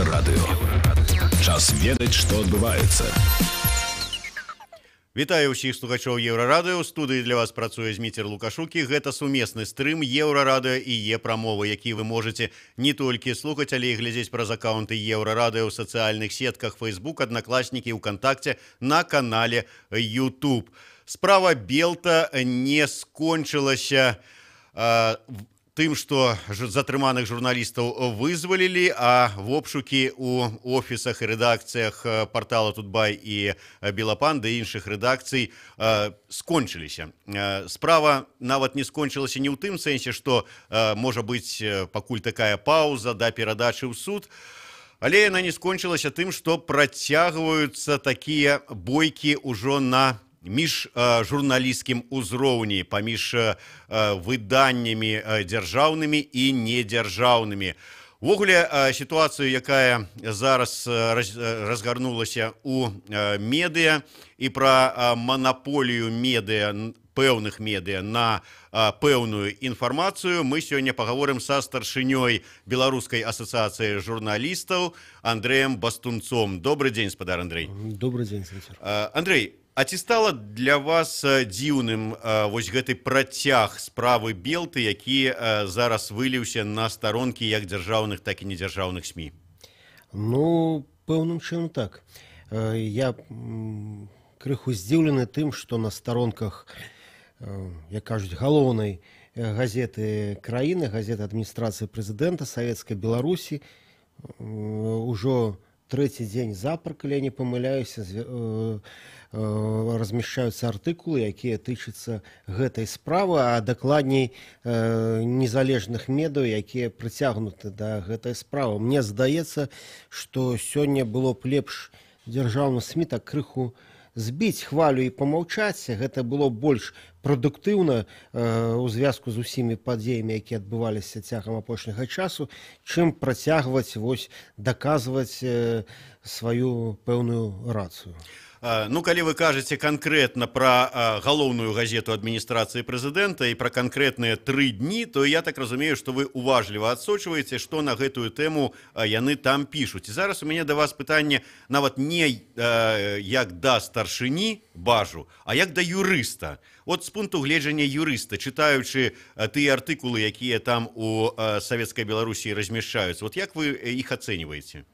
Еўрарадыё. Час ведаць, што адбываецца. Вітаю ўсіх слухачоў Еўрарадыё. У студыі для вас працуе Зміцер Лукашукі. Гэта сумесны стрым Еўрарадыё і Е-прамовы, які вы можете не толькі слухаць, але і глядзець праз аккаунты Еўрарадыё ў сацыяльных сетках Facebook, Аднакласнікі, УКонтакце, на канале YouTube. Справа Белта не скончылася тым, што затрыманых журналістаў вызвалілі, а в обшукі ў офісах і рэдакцыях партала Тутбай і Белапан ды іншых рэдакцый скончыліся. Справа нават не скончылася не ў тым сэнсе, што можа быць пакуль такая паўза да перадачы ў суд, але яна не скончылася тым, што працягваюцца такія бойкі ўжо на міжжурналісцкім узроўні, паміж выданнямі дзяржаўнымі і недзяржаўнымі. Увогуле, сітуацыю, якая зараз разгарнулася ў медыа і пра манаполію медыа, пэўных медыа на пэўную інфармацыю, мы сёння пагаворым са старшынёй Беларускай асацыяцыі журналістаў Андрэем Бастунцом. Добрый дзень, спадар Андрэй. Добрый дзень, Зміцер. Андрэй, а ці стала для вас дзіўным вось гэты працяг справы Белты, які зараз выліўся на старонкі як дзяржаўных, так і недзяржаўных СМІ? Ну, пэўным чынам так. Я крыху здзіўлены тым, што на старонках, як кажуць, галоўнай газеты краіны, газеты адміністрацыі прэзідэнта Савецкай Беларусі, ужо трэці дзень запар, калі я не памыляюся, размяшчаюцца артыкулы, якія тычацца гэтай справы, а дакладней незалежных медыа, якія прыцягнуты да гэтай справы. Мне здаецца, што сёння было б лепш дзяржаўных СМІ так крыху збіць хвалю і памаўчаць. Гэта было больш прадуктыўна ў звязку з усімі падзеямі, якія адбываліся цягам апошняга часу, чым працягваць даказваць сваю пэўную рацыю. Ну, калі вы кажаце канкрэтна пра галоўную газету адміністрацыі прэзідэнта і пра канкрэтныя 3 дні, то я так разумею, што вы уважліва адсочваеце, што на гэтую тэму яны там пішуць. І зараз у мяне да вас пытанне нават не як да старшыні бажу, а як да юрыста. От з пункту гледжання юрыста, чытаючы тыя артыкулы, якія там у Савецкай Беларусі размяшчаюцца, вот як вы іх ацэньваеце?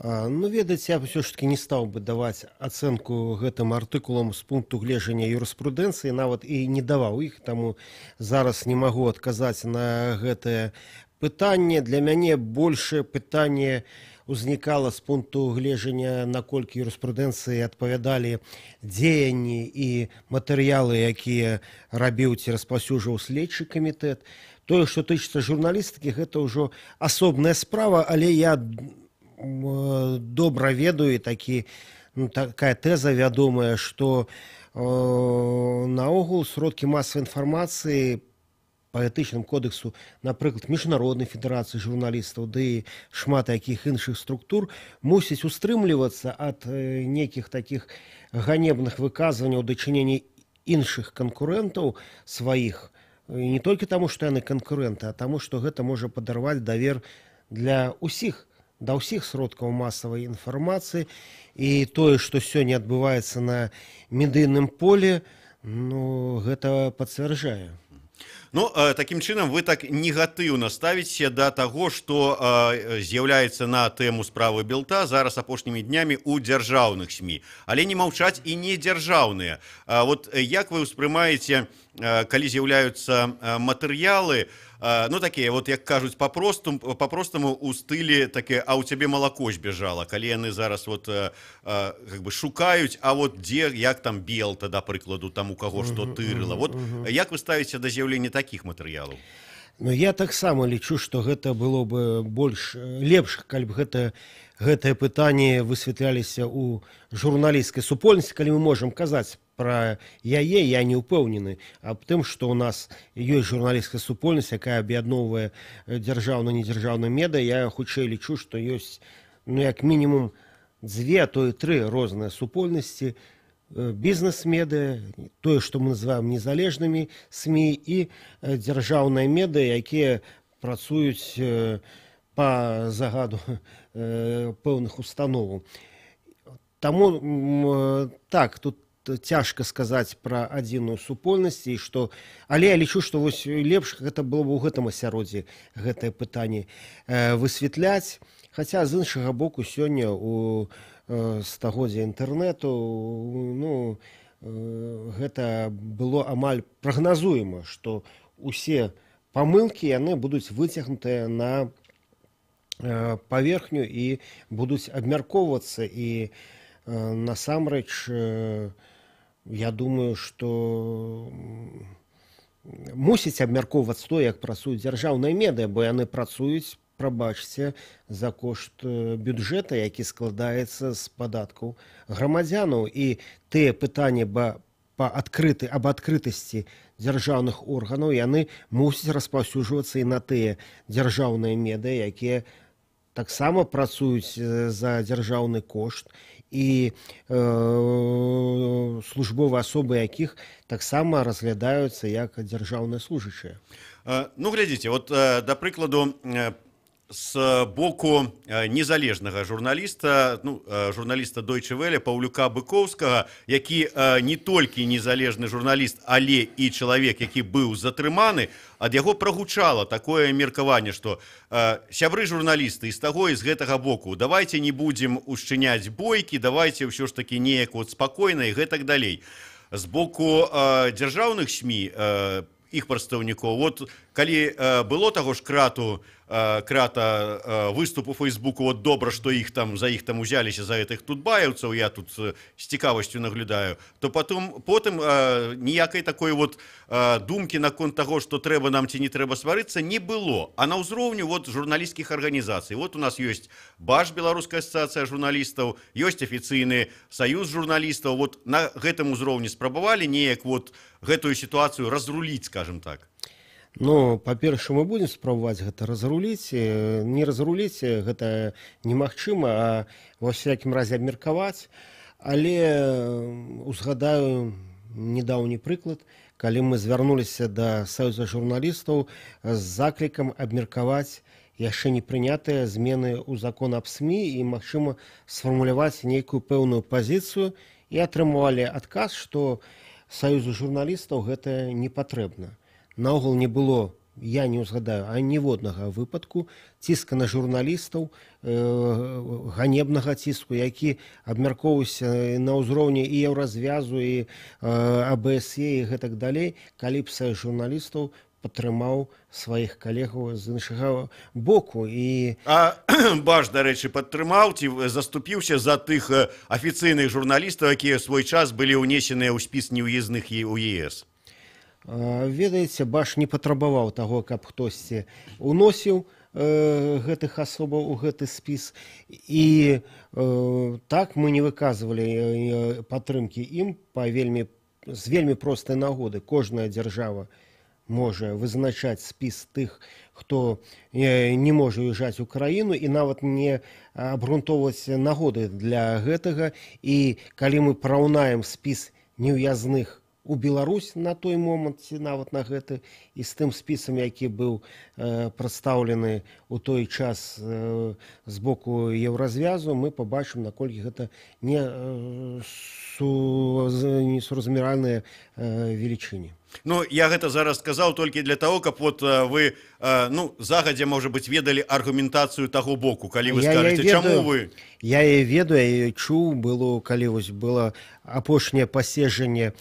Ну, ведаеце, я ўсё ж таки не стаў бы даваць ацэнку гэтым артыкулам з пункту гледжання юрыспрудэнцыі, нават і не даваў іх, таму зараз не магу адказаць на гэтае пытанне. Для мяне большее пытанне узнікала з пункту гледжання, наколькі юрыспрудэнцыі адпавядалі дзеянні і матэрыялы, якія рабіў ці распаўсюджваў следчы камітэт. Тое, што тычыцца журналістыкі, гэта ўжо асобная справа, але я добра ведаю, такая тэза вядомая, што наогул сродкі масавай інфармацыі па этычным кодексу, напрыклад, міжнароднай федэрацыі журналістаў, ды і шмат якіх іншых структур мусіць устрымлівацца ад нейкіх такіх ганебных выказванняў дачынення іншых канкурэнтаў сваіх, не толькі таму, што яны канкурэнты, а таму, што гэта можа падарваць давер да ўсіх сродкаў масавай інфармацыі. І тое, што сёння адбываецца на медыйным поле, ну, гэта пацвярджае. Ну, такім чынам, вы так негатыўна ставіце да таго, што з'яўляецца на тэму справы Белта зараз апошнімі днямі ў дзяржаўных СМІ. Але не маўчаць і недзяржаўныя. Вот як вы ўспрымаеце, калі з'яўляюцца матэрыялы, ну, такія, вот, як кажуць, па-простаму у стылі таке, а ў цябе малако збежала, калі яны зараз вот, как бы шукаюць, а вот дзе, як там Белта, да прыкладу, там у каго што тырыла. Вот як вы ставіце да з'яўлення такіх матэрыялаў? Ну, я таксама лічу, што гэта было бы лепш, калі б гэтае пытанне высвятляліся ў журналісцкай супольнасці, калі мы можам казаць пра яе, я не ўпэўнены аб тым, што ў нас ёсць журналісцкая супольнасць, якая аб'ядноўвае дзяржаўна-недзяржаўныя медыа. Я хутчэй лічу, што ёсць, ну, як мінімум 2, а то і 3 розныя супольнасці, бізнес-медыа, тое, што мы называем незалежнымі СМІ, і дзяржаўныя медыа, якія працуюць по загаду пэўных установаў. Таму так, тут цяжка сказаць пра адзіную супольнасць, і што, але я лічу, што вось лепш гэта было б у гэтым асяроддзі гэтае пытанне высвятляць. Хаця з іншага боку сёння у стагоддзя інтэрнэту гэта было амаль прагназуема, што усе памылкі яны будуць выцягнутыя на паверхню і будуць абмяркоўвацца. І насамрэч я думаю, што мусіць абмяркоўвацца то, як працуюць дзяржаўныя медыа, бо яны працуюць, прабачце, за кошт бюджэта, які складаецца з падаткаў грамадзянаў. І тыя пытанні об адкрытасці дзяржаўных органаў яны мусяць распаўсюджвацца і на тыя дзяржаўныя медыа, якія таксама працуюць за дзяржаўны кошт, і службовыя асобы якіх таксама разглядаюцца як дзяржаўныя служачыя. Ну, глядзіце, вот, да прыкладу, з боку незалежнага журналіста, журналіста Deutsche Welle Паўлюка Быкоўскага, які не толькі незалежны журналіст, але і чалавек, які быў затрыманы, ад яго прагучала такое меркаванне, што сябры журналісты з таго і з гэтага боку, давайте не будзем ушчыняць бойкі, давайте ўсё ж такі неяк спакойна і гэтак далей. З боку дзяржаўных СМІ, іх прадстаўнікоў, вот калі было таго ж крата выступ у Фейсбуку, вот добра, што за іх там узяліся, за гэтых тутбаевцаў, я тут з цікавасцю наглядаю, то потым ніякай такой вот думкі наконт таго, што трэба нам ці не трэба сварыцца, не было. А на ўзроўню вот журналісцкіх арганізацый. Вот у нас ёсць БАЖ, Беларуская асацыяцыя журналістаў, ёсць афіцыйны саюз журналістаў. Вот на гэтым узроўні спрабавалі неяк вот гэтую сітуацыю разруліць, скажем так. Ну, па-першае, мы будзем спрабаваць гэта разруліць. Не разруліць гэта немагчыма, а ва всякім разе абмеркаваць. Але узгадаю недаўні прыклад, калі мы звярнуліся да саюза журналістаў з заклікам абмеркаваць яшчэ не прынятыя змены ў закон аб СМІ і, магчыма, сфармуляваць нейкую пэўную пазіцыю, і атрымалі адказ, што саюзу журналістаў гэта не патрэбна. Наогул не было, я не ўзгадаю, ніводнага выпадку ціска на журналістаў, ганебнага ціску, які абмяркоўваўся на ўзроўні і Еўразвязу, і АБСЕ, і гэтак далей, калі б саюз журналістаў падтрымаў сваіх калегаў з іншага боку. А БАЖ, дарэчы, падтрымаў ці заступіўся за тых афіцыйных журналістаў, якія ў свой час былі ўнесеныя ў спіс неўездных у ЕС? Ведаеце, БАЖ не патрабаваў таго, каб хтосьці уносіў гэтых асобаў у гэты спіс. І так мы не выказвалі падтрымкі ім з вельмі простай нагоды. Кожная дзяржава можа вызначаць спіс тых, хто не можа уязджаць у краіну, і нават не абгрунтоўваць нагоды для гэтага. І калі мы параўнаем спіс неўязных у Беларусь на той момант, ці нават на гэты, і з тым спісам, які быў прадстаўлены ў той час з боку Еўразвязу, мы пабачым, наколькі гэта несуразмеральныя велічыні. Ну, я гэта зараз сказаў толькі для таго, каб вот вы загадзя, можа быць, ведалі аргументацыю таго боку, калі вы скажаце, чаму вы... Я яе ведаю, я яе чуў, калі было апошняе паседжанне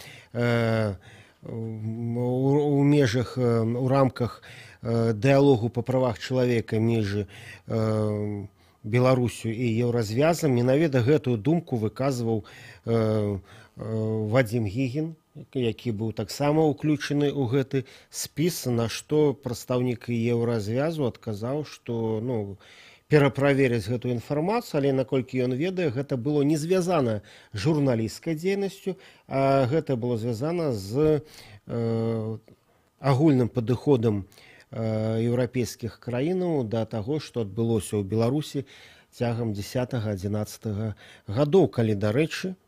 у межах, у рамках дыялогу па правах чалавека між Беларусю і Еўразвязам. Менавіта гэтую думку выказваў Вадзім Гігін, які быў таксама ўключаны ў гэты спіс, на што прадстаўнік Еўразвязу адказаў, што пераправерыць гэтую інфармацыю, але наколькі ён ведае, гэта было не звязана з журналісцкай дзейнасцю, а гэта было звязана з агульным падыходам еўрапейскіх краінаў да таго, што адбылося ў Беларусі цягам 10-11 гадоў, калі, дарэчы,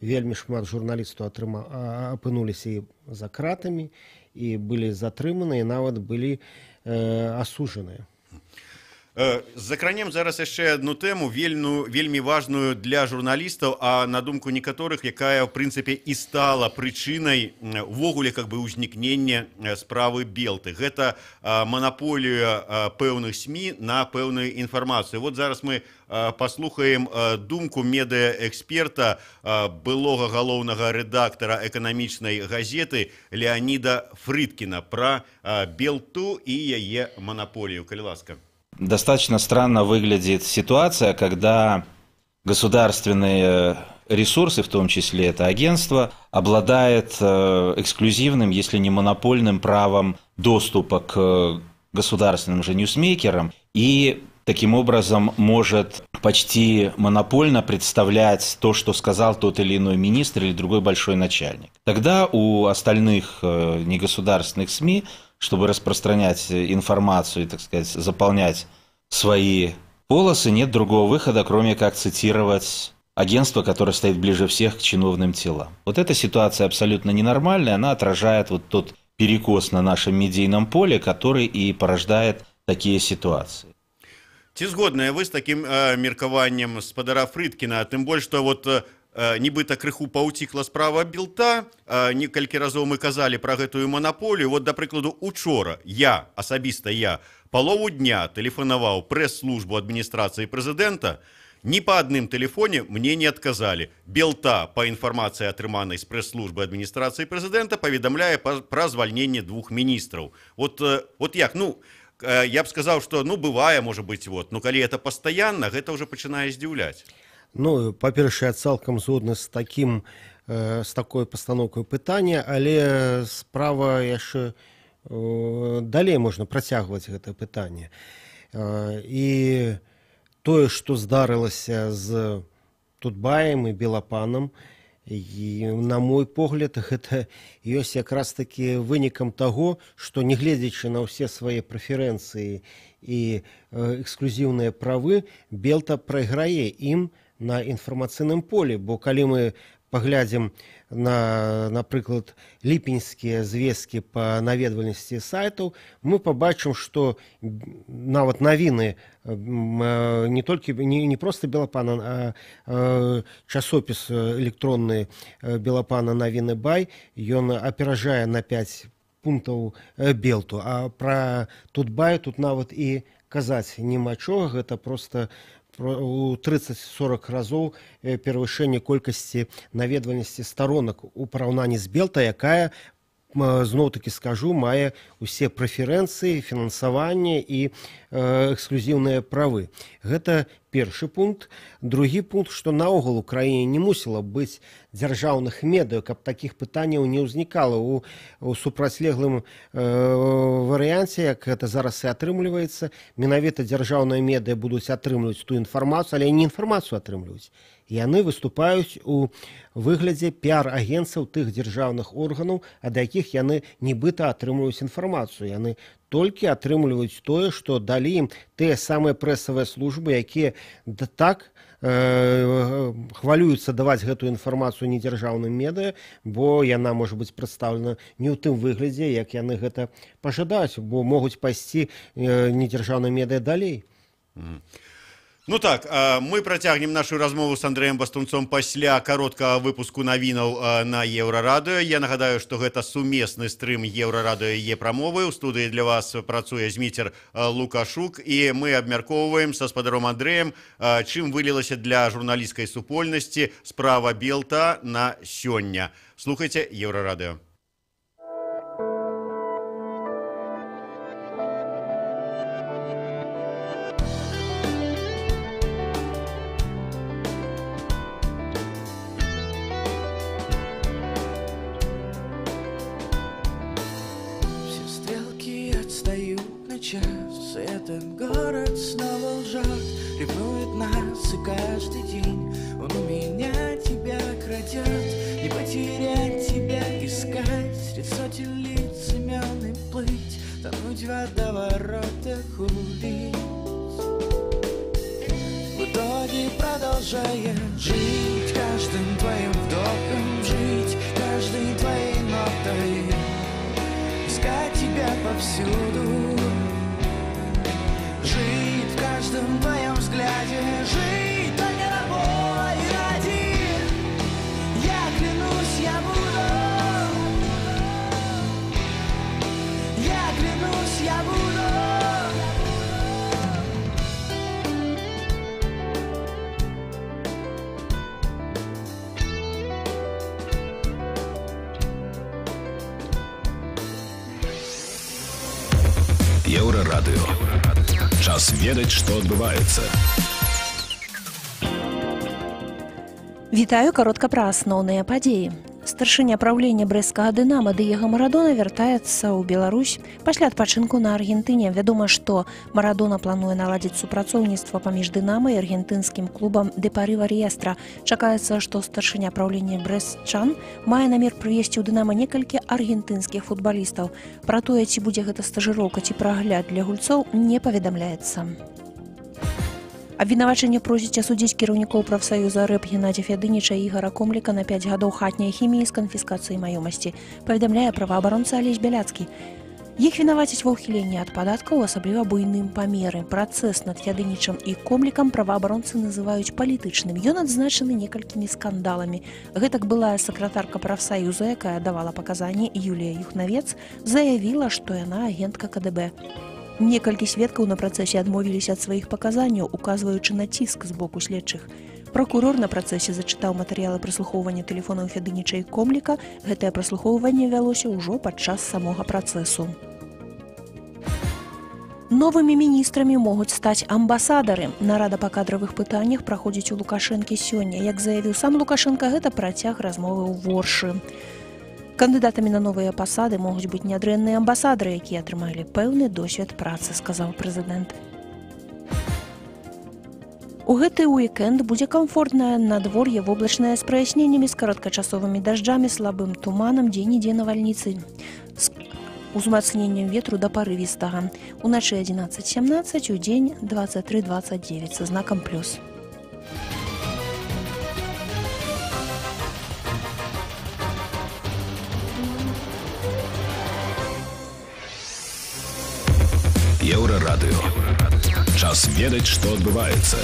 вельмі шмат журналістаў апынуліся і за кратамі, і былі затрыманы, і нават былі асуджаныя. Закранем зараз яшчэ одну тэму вельмі важную для журналістаў, а на думку некаторых, якая в прынцыпе і стала прычынай увогуле ўзнікнення справы Белты. Гэта манаполія пэўных СМІ на пэўную інфармацыю. Вот зараз мы паслухаем думку медыаэксперта, былога галоўнага рэдактара эканамічнай газеты Леаніда Фрыдкіна пра Белту і яе манаполію. Калі ласка. Достаточно странно выглядит ситуация, когда государственные ресурсы, в том числе это агентство, обладает эксклюзивным, если не монопольным правом доступа к государственным же ньюсмейкерам и таким образом может почти монопольно представлять то, что сказал тот или иной министр или другой большой начальник. Тогда у остальных негосударственных СМИ, чтобы распространять информацию и, так сказать, заполнять свои полосы, нет другого выхода, кроме как цитировать агентство, которое стоит ближе всех к чиновным телам. Вот эта ситуация абсолютно ненормальная, она отражает вот тот перекос на нашем медийном поле, который и порождает такие ситуации. Ці згодныя вы з такім меркаваннем спадара Фрыдкіна, тым больш, што вот нібыта крыху паўцікла справа Белта, некалькі разоў мы казалі пра гэтую манаполію. Вот, да прыкладу, учора асабіста я палову дня тэлефанаваў прэс-службу адміністрацыі прэзідэнта, ні па адным тэлефоне мне не адказалі. Белта, па інфармацыі атрыманай з прэс-службы адміністрацыі прэзідэнта, паведамляе пра звальненне 2 міністраў. Вот як, я б сказаў, што, бывае, можа быць, калі это пастаянна, гэта ўжо пачынае здзіўляць. Па-першае, я цалкам згодны з такой пастаноўкай пытання, але справа яшчэ далей можна працягваць гэта пытанне. І тое, што здарылася з Тутбаем і Белапанам, і, на мой погляд, гэта ёсць якраз таки вынікам таго, што, нягледзячы на ўсе свае прэферэнцыі і эксклюзіўныя правы, Белта прайграе ім на інфармацыйным полі, бо калі мы паглядзім на, напрыклад, ліпеньскія звесткі па наведвальнасці сайтаў, мы пабачым, што нават навіны не проста Белапана, а часопіс электронны Белапана навіны Бай, ён аперажае на 5 пунктаў Белту, а пра Тутбай тут нават і казаць няма чого, гэта проста у 30-40 разоў перавышэнне колькасці наведвальнасці сторонак у параўнанні з Белта, якая, зноў-такі скажу, мае усе прэферэнцыі, фінансаванне і эксклюзіўныя правы. Гэта першы пункт. Другі пункт, што наогул у краіне не мусіла быць дзяржаўных медыа, каб такіх пытанняў не ўзнікала. У супрацьлеглым варыянце, як гэта зараз і атрымліваецца, менавіта дзяржаўныя медыа будуць атрымліваць ту інфармацыю, але не інфармацыю атрымліваюць. Яны выступаюць у выглядзе піар-агенцаў тых дзяржаўных органаў, ад якіх яны нібыта атрымліваюць інфармацыю. Яны толькі атрымліваюць тое, што далі ім тыя самыя прэсавыя службы, якія так хвалююцца даваць гэтую інфармацыю недзяржаўным медыа, бо яна можа быць прадстаўлена не ў тым выглядзе, як яны гэта пажадаюць, бо могуць пайсці недзяржаўныя медыа далей. Так, мы працягнем нашу размову з Андрэем Бастунцом пасля кароткага выпуску навінаў на Еўрарадыё. Я нагадаю, што гэта сумесны стрым Еўрарадыё і Е-прамовы. У студыі для вас працуе Зміцер Лукашук, і мы абмяркоўваем са спадаром Андрэем, чым вылілася для журналісцкай супольнасці справа Белта на сёння. Слухайце Еўрарадыё. Час, этот город снова лжет, ревнует нас, и каждый день он у меня тебя крадет. Не потерять тебя, искать средь сотен лиц имен и плыть, тонуть в водоворотах улиц. В итоге продолжая жить каждым твоим вдохом, жить каждой твоей нотой, искать тебя повсюду. Жить в Еўрарадыё. Час ведаць, што адбываецца. Вітаю, каротка пра асноўныя падзеі. Старшыня праўлення брэсцкага «Дынама» Дыего Марадона вяртаецца ў Беларусь пасля адпачынку на Аргентыне. Вядома, што Марадона плануе наладзіць супрацоўніцтва паміж «Дынама» і аргентынскім клубам «Депарыва Риестра». Чакаецца, што старшыня праўлення брэстчан мае намер прывесці ў «Дынама» некалькі аргентынскіх футбалістаў. Пра тое, ці будзе гэта стажыроўка ці прагляд для гульцоў, не паведамляецца. Абвінавачанне просіць асудзіць кіраўнікоў прафсаюза РЭП Геннадзя Фядыніча і Ігара Комліка на 5 гадоў хатняй хіміі з канфіскацыяй маёмасці, паведамляе праваабаронца Алесь Бяляцкі. Іх вінавацяць ва ўхіленні ад падаткаў, асабліва буйным памеры. Працэс над Фядынічам і Комлікам праваабаронцы называюць палітычным. Ён адзначаны некалькімі скандаламі. Гэтак былая сакратарка прафсаюза, якая давала паказанні, Юлія Юхнавец, заявіла, што яна агентка КДБ. Некалькі сведкаў на працэсе адмовіліся ад сваіх паказанняў, указваючы на ціск з боку следчых. Пракурор на працэсе зачытаў матэрыялы праслухоўвання тэлефонаў Фядыніча і Комліка. Гэтае праслухоўванне вялося ўжо падчас самога працэсу. Новымі міністрамі могуць стаць амбасадары. Нарада па кадравых пытаннях праходзіць у Лукашэнкі сёння. Як заявіў сам Лукашенка, гэта працяг размовы ў Воршы. Кандыдатамі на новыя пасады могуць быць нядрэнныя амбасадары, якія атрымалі пэўны досвед працы, сказаў прэзідэнт. У гэты уікенд будзе камфортнае надвор'е, воблачнае з праясненнямі, з кароткачасовымі дажджамі, слабым туманам, дзе-нідзе навальніцы, з узмацненнем ветру да парывістага. Уначы 11-17, удзень 23-29 са знакам плюс. Еўрарадыё. Час ведаць, што адбываецца.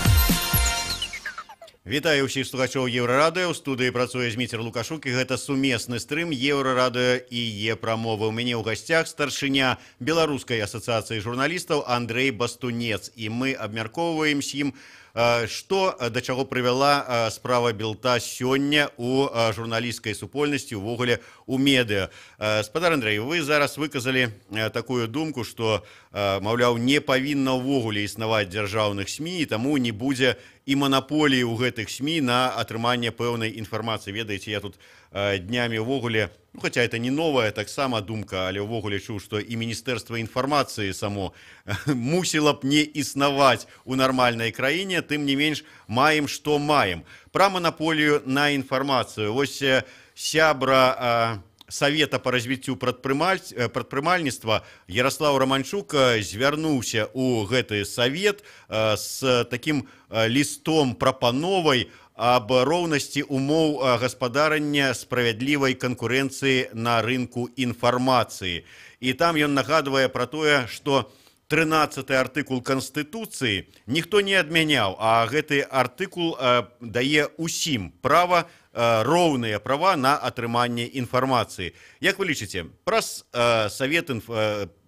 Вітаю ўсіх слухачоў Еўрарадыё. У студыі працуе Зміцер Лукашук, і гэта сумесны стрым Еўрарадыё і Е-прамовы. У мяне ў гасцях старшыня Беларускай асацыяцыі журналістаў Андрэй Бастунец. І мы абмяркоўваем з ім, што да чаго прывяла справа Белта сёння у журналісцкай супольнасці, увогуле у медыа. Спадар Андрэй, вы зараз выказалі такую думку, што, маўляў, не павінна ўвогуле існаваць дзяржаўных СМІ, і таму не будзе і манаполіі ў гэтых СМІ на атрыманне пэўнай інфармацыі. Ведаеце, я тут днямі ўвогуле, хаця это не новая таксама думка, але ўвогуле чуў, што і Міністэрства інфармацыі само мусіла б не існаваць у нармальнай краіне, тым не менш маем, што маем. Пра манаполію на інфармацыю. Вось сябра Савета па развіццю прадпрымальніцтва Ярослаў Романчук звярнуўся ў гэты савет з такім лістом прапановай аб роўнасці умоў гаспадарання справядлівай канкурэнцыі на рынку інфармацыі. І там ён нагадвае пра тое, што 13-й артыкул Канстытуцыі ніхто не адмяняў, а гэты артыкул дае усім права, роўныя права на атрыманне інфармацыі. Як вы лічыце, праз Савет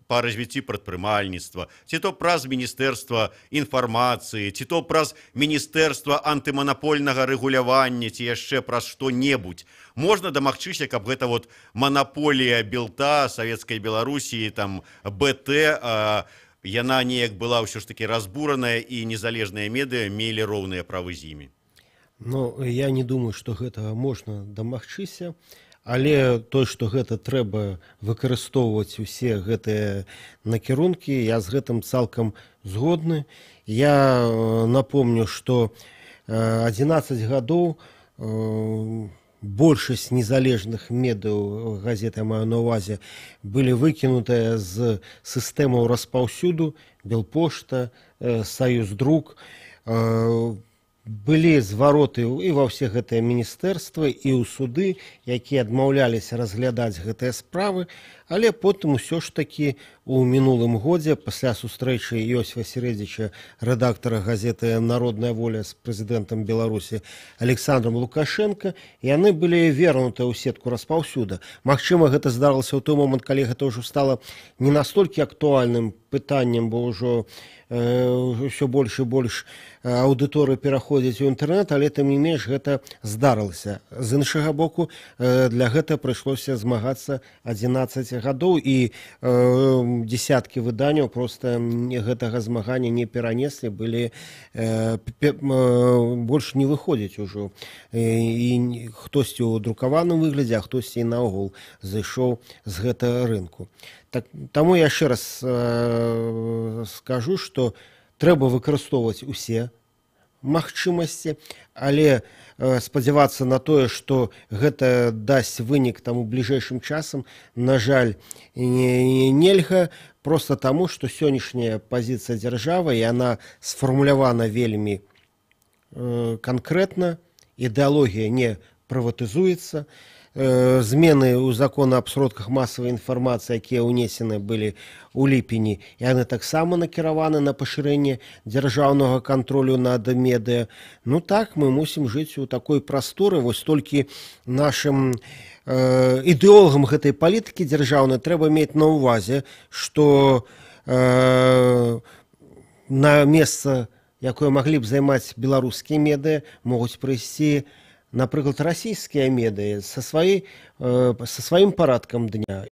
па развіцці прадпрымальніцтва, ці то праз Міністэрства інфармацыі, ці то праз Міністэрства антыманапольнага рэгулявання, ці яшчэ праз што-небудзь, можна дамагчыся, каб гэта вот манаполія Белта, Савецкай Беларусі, там БТ, яна неяк была ўсё ж такі разбураная, і незалежныя медыа мелі роўныя правы з імі? Ну, я не думаю, што гэтага можна дамагчыся, але то, што гэта трэба выкарыстоўваць усе гэтыя накірункі, я з гэтым цалкам згодны. Я напомню, што 11 гадоў большасць незалежных медыяў, газеты, я маю на ўвазе, былі выкінутыя з сістэмаў распаўсюду, Белпошта, Саюздрук, былі звароты і ва ўсе гэтыя міністэрствы, і ў суды, якія адмаўляліся разглядаць гэтыя справы, але потым усё ж такі у мінулым годзе, пасля сустрэчы Иосифа Середзіча, рэдактара газеты «Народная воля» з прэзідэнтам Беларусі Александром Лукашенко, яны былі вернутыя ў сетку распаўсюда. Магчыма, гэта здарылася ў той момант, калі гэта ўжо стала не настолькі актуальным пытаннем, бо ўжо ўсё больш і больш аўдыторыі пераходзіць у інтэрнэт, але тым не менш гэта здарылася. З іншага боку, для гэта прыйшлося змагацца 11 гадоў і десяткі выданняў просто гэтага змагання не перанеслі, былі больш не выходзіць ужо. І хтосьці ў друкаваным выглядзе, а хтосьці і наогул зайшоў з гэтага рынку. Таму я яшчэ раз скажу, што трэба выкарыстоўваць усе магчымасці, але спадзявацца на тое, што гэта дасць вынік там у бліжэйшым часам, на жаль, нельга, проста таму, што сённяшняя пазіцыя дзяржавы, яна сфармулявана вельмі канкрэтна, ідэалогія не прыватызуецца, змены ў закон аб сродках масавай інфармацыі, якія ўнесены былі ў ліпені, яны таксама накіраваны на пашырэнне дзяржаўнага кантролю над медыа. Ну так, мы мусім жыць у такой прасторы, вось толькі нашым ідэолагам гэтай палітыкі дзяржаўнай трэба мець на ўвазе, што на месца, якое маглі б займаць беларускія медыа, могуць прыйсці, напрыклад, расійскія медыа са сваім парадкам дня.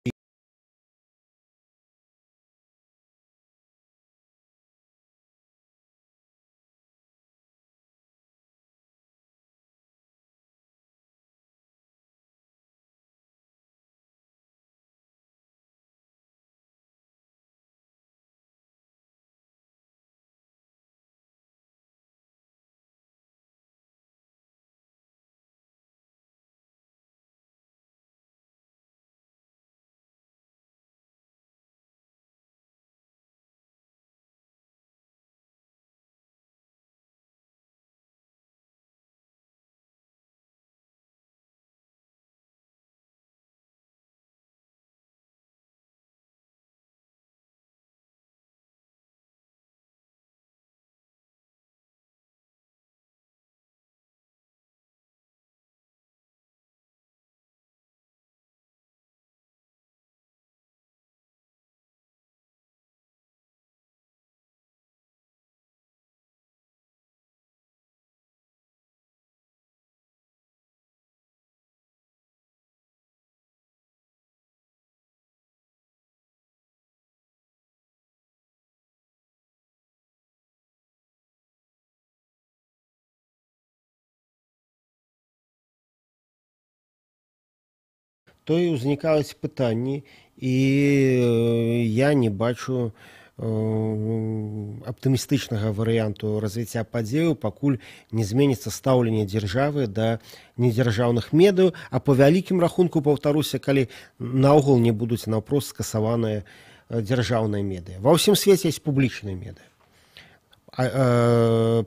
То і ўзнікаюць пытанні, і я не бачу аптымістычнага варыянту развіцця падзеяў, пакуль не зменіцца стаўленне дзяржавы да недзяржаўных медыяў, а па вялікім рахунку, паўтаруся, калі наогул не будуць наўпрост скасаваныя дзяржаўныя медыа. Ва ўсім свеце ёсць публічныя медыа.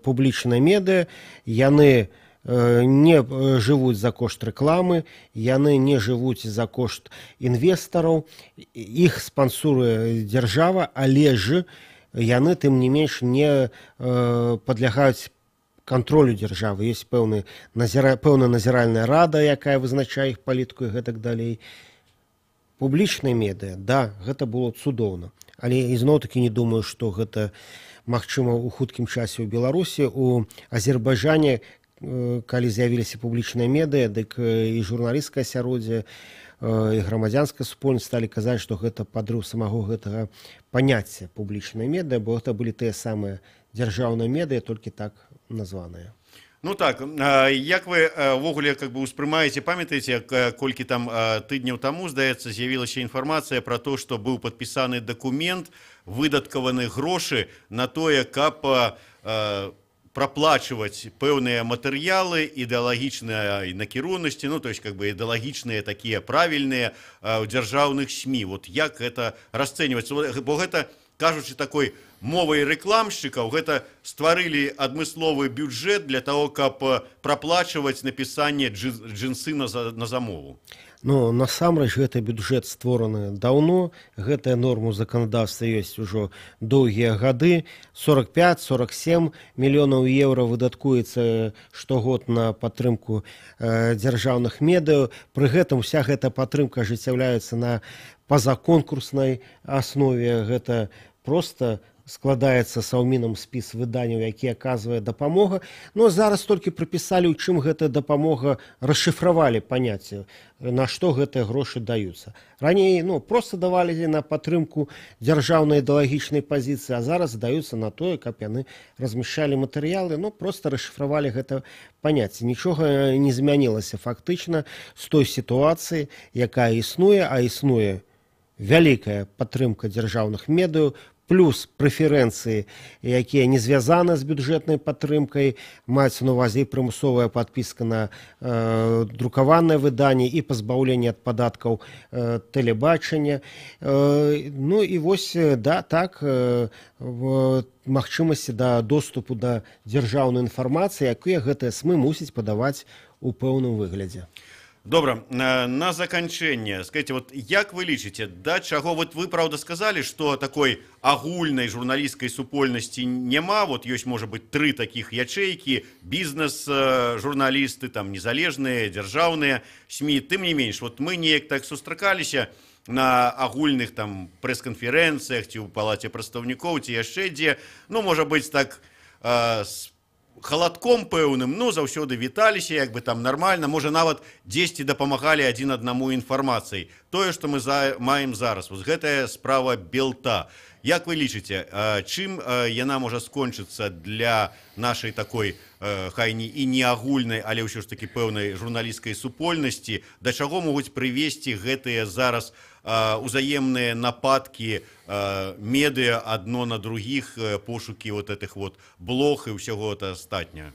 Публічныя медыа, яны не жывуць за кошт рэкламы, яны не жывуць за кошт інвестараў, іх спансоруе дзяржава, але ж яны тым не менш не падлягаюць кантролю дзяржавы. Ёсць пэўная назіральная рада, якая вызначае іх палітыку і гэтак далей. Публічныя медыа, да, гэта было цудоўна, але ізноў-такі не думаю, што гэта магчыма ў хуткім часе ў Беларусі. У Азербайджане, калі з'явіліся публічныя медыа, дык і журналісцкае асяроддзе, і грамадзянскае супольніцтва сталі казаць, што гэта падрыў самого гэтага паняцця публічныя медыа, бо гэта былі тыя самыя дзяржаўныя медыа, толькі так названыя. Ну так, як вы ввогуле успрымаеце, памятаеце, колькі там тыдняў таму, здаецца, з'явілася інфармацыя пра то, што быў падпісаны дакумент, выдаткаваны грошы на тое, каб праплачваць пэўныя матэрыялы ідэалагічнай накіроўнасці, ну, то есть ідэалагічныя такія правільныя ў дзяржаўных СМІ. Вот як гэта расцэньваецца? Бо гэта, кажучы такой мовай рэкламшчыкаў, гэта стварылі адмысловы бюджэт для того, каб праплачваць напісанне джинсы на замову. Ну, насамрэч, гэты бюджэт створаны даўно, гэтая норма ў заканадаўстве ёсць ужо доўгія гады, 45-47 мільёнаў еўра выдаткуецца штогод на падтрымку дзяржаўных медыяў. Пры гэтым уся гэта падтрымка ажыццяўляецца на пазаконкурснай аснове. Гэта проста складаецца саўмінам спіс выданняў, які аказвае дапамога. Но зараз толькі прапісалі, у чым гэтая дапамога, расшыфравалі паняцце, на што гэтыя грошы даюцца. Раней просто давалі на падтрымку дзяржаўнай ідэалагічнай пазіцыі, а зараз даюцца на тое, каб яны размяшчалі матэрыялы, просто расшыфравалі гэта паняцце. Нічога не змянілася фактычна з той сітуацыі, якая існуе, а існуе вялікая падтрымка дзяржаўных медыяў, плюс прэферэнцыі, якія не звязаны з бюджэтнай падтрымкай, маецца на ўвазе і прымусовая падпіска на друкаванае выданне і пазбаўленне ад падаткаў тэлебачання. І вось, магчымасці да доступу да дзяржаўнай інфармацыі, якія гэтыя СМИ мусіць падаваць у пэўным выглядзе. Добра, на заканчэнне, скажите, як вы лічыце, да чаго, вы, правда, сказалі, што такой агульнай журналісцкай супольнасці няма, ёсць, можа быць, 3 такіх ячэйкі, бізнес-журналісты, незалежныя, дзяржаўныя СМИ, тым не менш, мы неяк так сустракаліся на агульных прэс-канферэнцыях, ці ў палаце прадстаўнікоў, ці яшчэ дзе, можа быць, так, з халадком пэўным, заўсёды віталіся, як бы нармальна, можа нават дзесьці дапамагалі адзін аднаму інфармацыяй. Тое, што мы маем зараз, гэтая справа Белта. Як вы лічыце, чым яна можа скончыцца для нашай такой, хай і не агульнай, але ўсё ж такі пэўнай журналісцкай супольнасці, да чаго могуць прывесці гэтыя зараз узаемныя нападкі медыа адно на другіх, пошукі этих блог і ўсяго астатняга?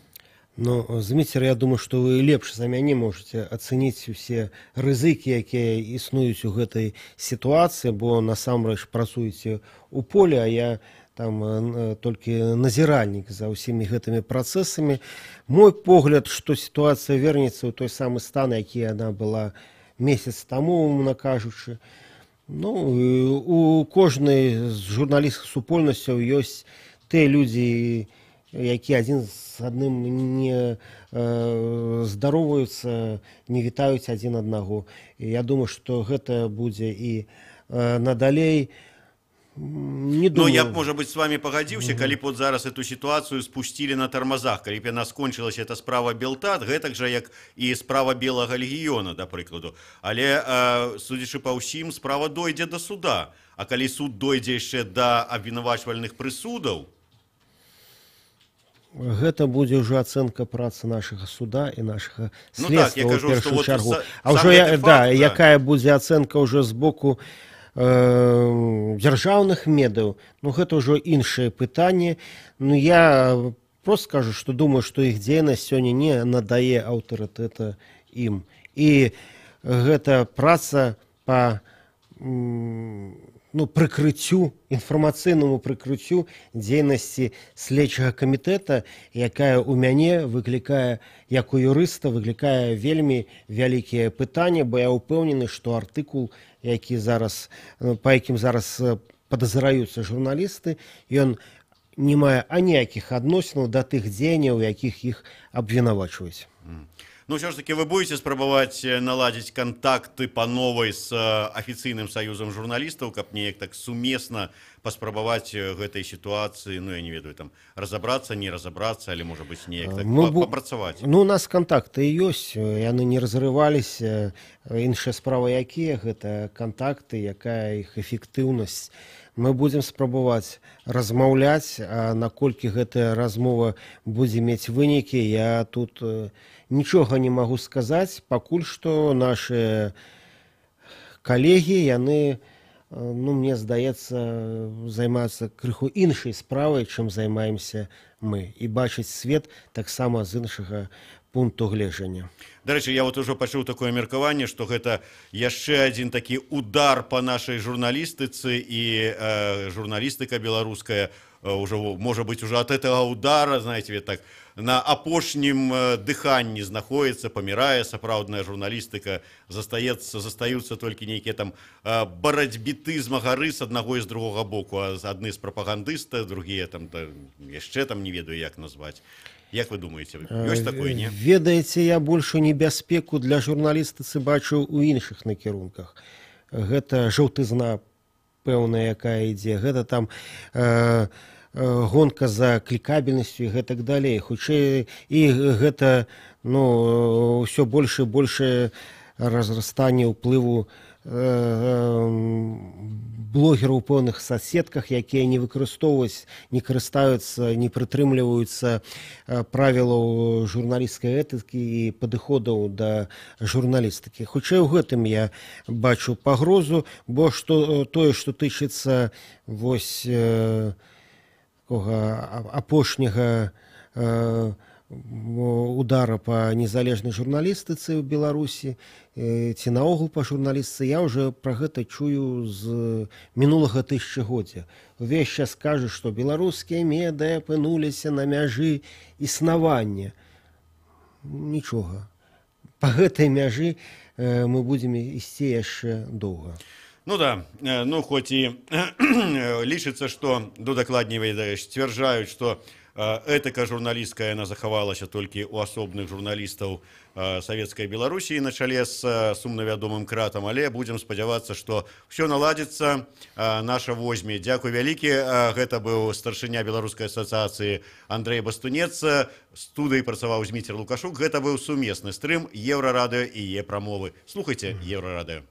Зміцер, я думаю, што вы лепш за мяне можаце ацэніць усе рызыкі, якія існуюць у гэтай сітуацыі, бо насамрэч працуеце ў полі, а я толькі назіральнік за ўсімі гэтымі працэсамі. Мой погляд, што сітуацыя вернецца ў той самы стан, які яна была месяц таму, умоўна кажучы. У кожнай з журналісцкіх супольнасцяў ёсць тыя людзі, які адзін з адным не здароваюцца, не вітаюць адзін аднаго. Я думаю, што гэта будзе і надалей. Я б, можа быць, з вами пагадзіўся, калі б зараз эту сітуацыю спусцілі на тармазах, калі б яна скончылася, эта справа Белта, гэтак жа, як і справа Белага легіёна, да прыкладу. Але, судзячы па ўсім, справа дойдзе да суда. А калі суд дойдзе яшчэ да абвінавачвальных прысудаў, гэта будзе ўжо ацэнка працы нашага суда і нашага следства ў першую чаргу. А ўжо якая будзе ацэнка ўжо з боку дзяржаўных медыяў, гэта ўжо іншае пытанне. Я просто скажу, што думаю, што іх дзейнасць сёння не надае аўтарытэта ім. І гэта праца па прыкрыццю, інфармацыйнаму прыкрыццю дзейнасці следчага камітэта, якая ў мяне выклікае, як у юрыста, выклікае вельмі вялікія пытанні, бо я ўпэўнены, што артыкул, па якім зараз падазраюцца журналісты, ён не мае аніякіх адносінаў да тых дзеянняў, якіх іх абвінавачваюць. Все ж таки вы будете спрабаваць наладзіць контакты по новой с афіцыйным саюзам журналістаў, каб неяк так сумесна паспрабаваць гэтай сітуацыі, я не ведаю, разабрацца, не разабрацца, але, можа быць, неяк так папрацаваць? У нас контакты ёсць, яны не разрываліся. Іншая справа якія, гэта контакты, якая іх эфектыўнасць. Мы будзем спрабаваць размаўляць, а наколькі гэтая размова будзе мець вынікі, я тут нічога не магу сказаць. Пакуль што нашыя калегі, яны, мне здаецца, займаюцца крыху іншай справай, чым займаемся мы. І бачыць свет таксама з іншага пункту гледжання. Дарэчы, я ўжо пачуў такое меркаванне, што гэта яшчэ адзін такі удар па нашай журналістыцы, і журналістыка беларуская можа быць ужо ад этого удара, знаете, так на апошнім дыханні знаходіцца, памірае сапраўдная журналістыка, застаюцца толькі нейкія барацьбіты, змагары з аднаго і з другога боку, а адны з прапагандыста, другія яшчэ не ведаю, як назваць. Як вы думаеце, ёсць такое, не? Ведаеце, я большую небяспеку для журналістыцы бачу ў іншых накірунках. Гэта жаўтызна пэўная, якая ідзе, гэта там гонка за клікабельнасцю і гэтак далей. Хутчэй, і гэта ўсё больш і большае разрастанне ўплыву блогераў у пэўных соцсетках, якія не выкарыстоўваюць, не карыстаюцца, не прытрымліваюцца правілаў журналісцкай этыкі і падыходаў да журналістыкі. Хутчэй у гэтым я бачу пагрозу, бо тое, што тычыцца апошняга удара па незалежнай журналістыцы ў Беларусі ці наогул па журналістыцы, я ўжо пра гэта чую з мінулага тысячагоддзя. Увесь час кажуць, што беларускія медыя апынуліся на мяжы існавання. Нічога. Па гэтай мяжы мы будзем ісці яшчэ доўга. Хоць і лічыцца, што, дакладней сцвярджаюць, што этыка журналісцкая, яна захавалася толькі ў асобных журналістаў савецкай Беларусі на чале з сумна вядомым Кратам, але будзем спадзявацца, што ўсё наладзіцца, наша возьме. Дзякуй вялікі. Гэта быў старшыня беларускай асацыяцыі Андрэй Бастунец. Студыі працаваў Зміцер Лукашук. Гэта быў сумесны стрым Еўрарадыё і Е-прамовы. Слухайце Еўрарадыё.